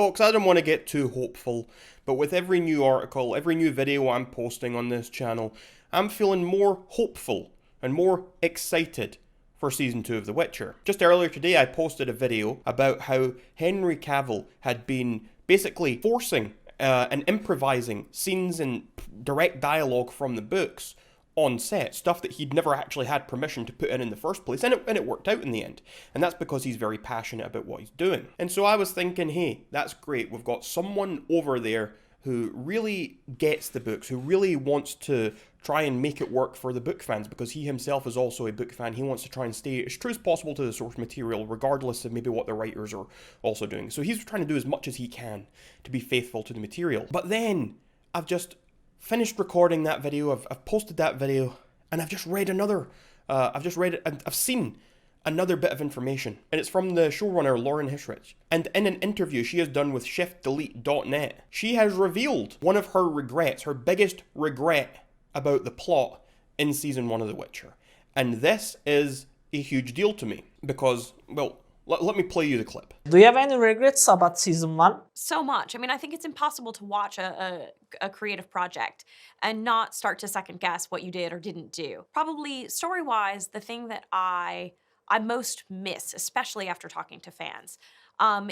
Folks, I don't want to get too hopeful, but with every new article, every new video I'm posting on this channel, I'm feeling more hopeful and more excited for Season 2 of The Witcher. Just earlier today I posted a video about how Henry Cavill had been basically forcing and improvising scenes and direct dialogue from the books on set, stuff that he'd never actually had permission to put in the first place, and it worked out in the end. And that's because he's very passionate about what he's doing. And so I was thinking, hey, that's great, we've got someone over there who really gets the books, who really wants to try and make it work for the book fans, because he himself is also a book fan. He wants to try and stay as true as possible to the source material, regardless of maybe what the writers are also doing. So he's trying to do as much as he can to be faithful to the material. But then I've just finished recording that video, I've posted that video, and I've just read another, I've seen another bit of information, and it's from the showrunner Lauren Hissrich. And in an interview she has done with shiftdelete.net, she has revealed one of her regrets, her biggest regret about the plot in Season 1 of The Witcher. And this is a huge deal to me, because, well, let me play you the clip. Do you have any regrets about Season 1? So much. I mean, I think it's impossible to watch a creative project and not start to second guess what you did or didn't do. Probably story-wise, the thing that I most miss, especially after talking to fans,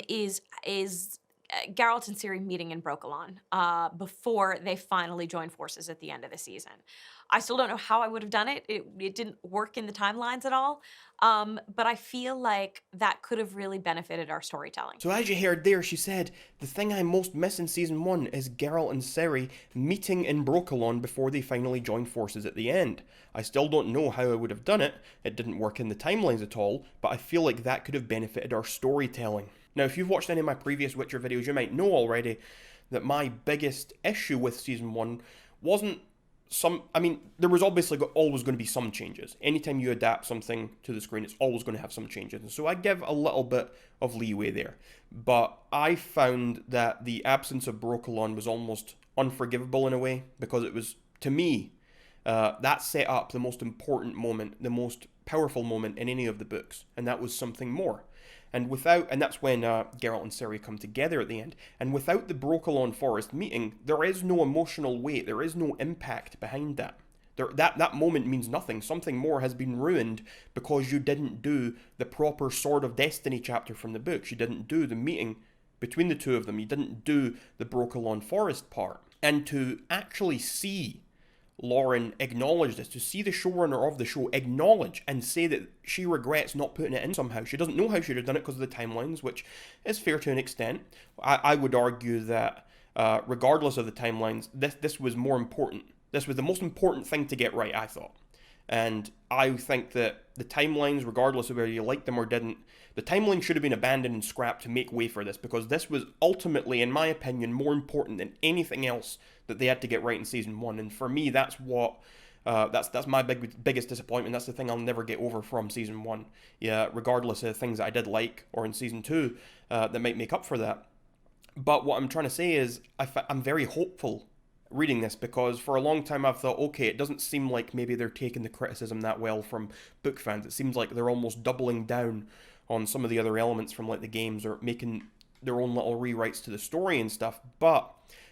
is Geralt and Ciri meeting in Brokilon before they finally join forces at the end of the season. I still don't know how I would have done it. It didn't work in the timelines at all, but I feel like that could have really benefited our storytelling. So as you heard there, she said, the thing I most miss in Season 1 is Geralt and Ciri meeting in Brokilon before they finally join forces at the end. I still don't know how I would have done it. It didn't work in the timelines at all, but I feel like that could have benefited our storytelling. Now, if you've watched any of my previous Witcher videos, you might know already that my biggest issue with Season 1 wasn't there was obviously always going to be some changes. Anytime you adapt something to the screen, it's always going to have some changes. And so I give a little bit of leeway there. But I found that the absence of Brokilon was almost unforgivable in a way, because it was, to me, that set up the most important moment, the most powerful moment in any of the books. And that was something more. And that's when Geralt and Ciri come together at the end. And without the Brokilon Forest meeting, there is no emotional weight, there is no impact behind that. That moment means nothing. Something more has been ruined because you didn't do the proper Sword of Destiny chapter from the books. You didn't do the meeting between the two of them. You didn't do the Brokilon Forest part. And to actually see Lauren acknowledge this, to see the showrunner of the show acknowledge and say that she regrets not putting it in somehow. She doesn't know how she would have done it because of the timelines, which is fair to an extent. I would argue that regardless of the timelines, this was more important. This was the most important thing to get right, I thought. And I think that the timelines, regardless of whether you liked them or didn't, the timeline should have been abandoned and scrapped to make way for this, because this was ultimately, in my opinion, more important than anything else that they had to get right in Season 1. And for me, that's what that's my biggest disappointment. That's the thing I'll never get over from Season 1. Yeah, regardless of the things that I did like, or in Season 2 that might make up for that. But what I'm trying to say is I'm very hopeful reading this, because for a long time I've thought, okay, it doesn't seem like maybe they're taking the criticism that well from book fans. It seems like they're almost doubling down on some of the other elements from like the games, or making their own little rewrites to the story and stuff. But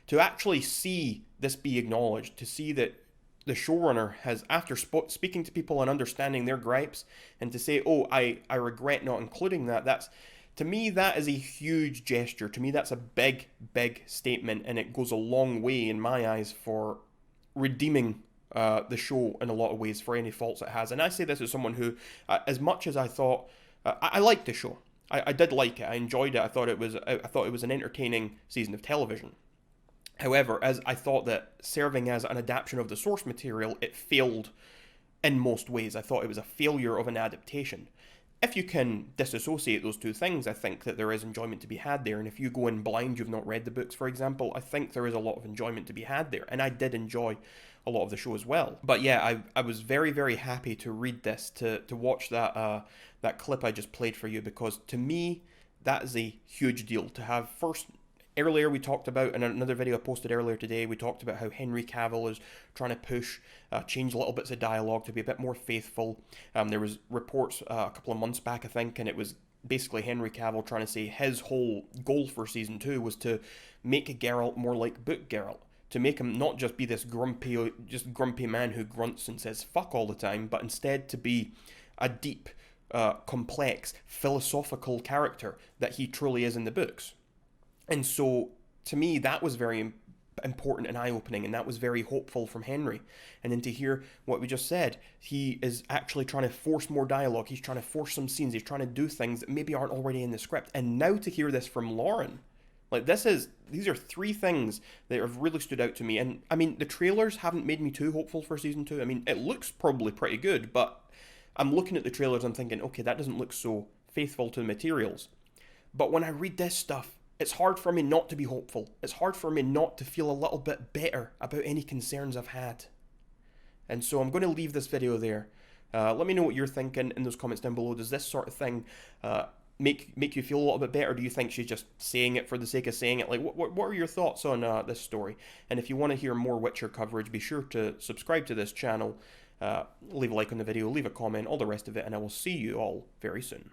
to actually see this be acknowledged, to see that the showrunner has, after speaking to people and understanding their gripes, and to say, oh, I regret not including that, to me, that is a huge gesture. To me, that's a big, big statement, and it goes a long way, in my eyes, for redeeming the show in a lot of ways for any faults it has. And I say this as someone who, as much as I thought, I liked the show. I did like it. I enjoyed it. I thought it was an entertaining season of television. However, as I thought that serving as an adaptation of the source material, it failed in most ways. I thought it was a failure of an adaptation. If you can disassociate those two things, I think that there is enjoyment to be had there. And if you go in blind, you've not read the books, for example, I think there is a lot of enjoyment to be had there. And I did enjoy a lot of the show as well. But yeah, I was very, very happy to read this, to watch that clip I just played for you, because to me, that is a huge deal. To have first... Earlier we talked about, in another video I posted earlier today, we talked about how Henry Cavill is trying to push, change little bits of dialogue to be a bit more faithful. There was reports a couple of months back, I think, and it was basically Henry Cavill trying to say his whole goal for season 2 was to make Geralt more like book Geralt. To make him not just be this grumpy man who grunts and says fuck all the time, but instead to be a deep, complex, philosophical character that he truly is in the books. And so, to me, that was very important and eye-opening, and that was very hopeful from Henry. And then to hear what we just said, he is actually trying to force more dialogue, he's trying to force some scenes, he's trying to do things that maybe aren't already in the script. And now to hear this from Lauren, like these are 3 things that have really stood out to me. And I mean, the trailers haven't made me too hopeful for season 2. I mean, it looks probably pretty good, but I'm looking at the trailers, I'm thinking, okay, that doesn't look so faithful to the materials. But when I read this stuff, it's hard for me not to be hopeful. It's hard for me not to feel a little bit better about any concerns I've had. And so I'm going to leave this video there. Let me know what you're thinking in those comments down below. Does this sort of thing make you feel a little bit better? Do you think she's just saying it for the sake of saying it? Like, what are your thoughts on this story? And if you want to hear more Witcher coverage, be sure to subscribe to this channel, leave a like on the video, leave a comment, all the rest of it, and I will see you all very soon.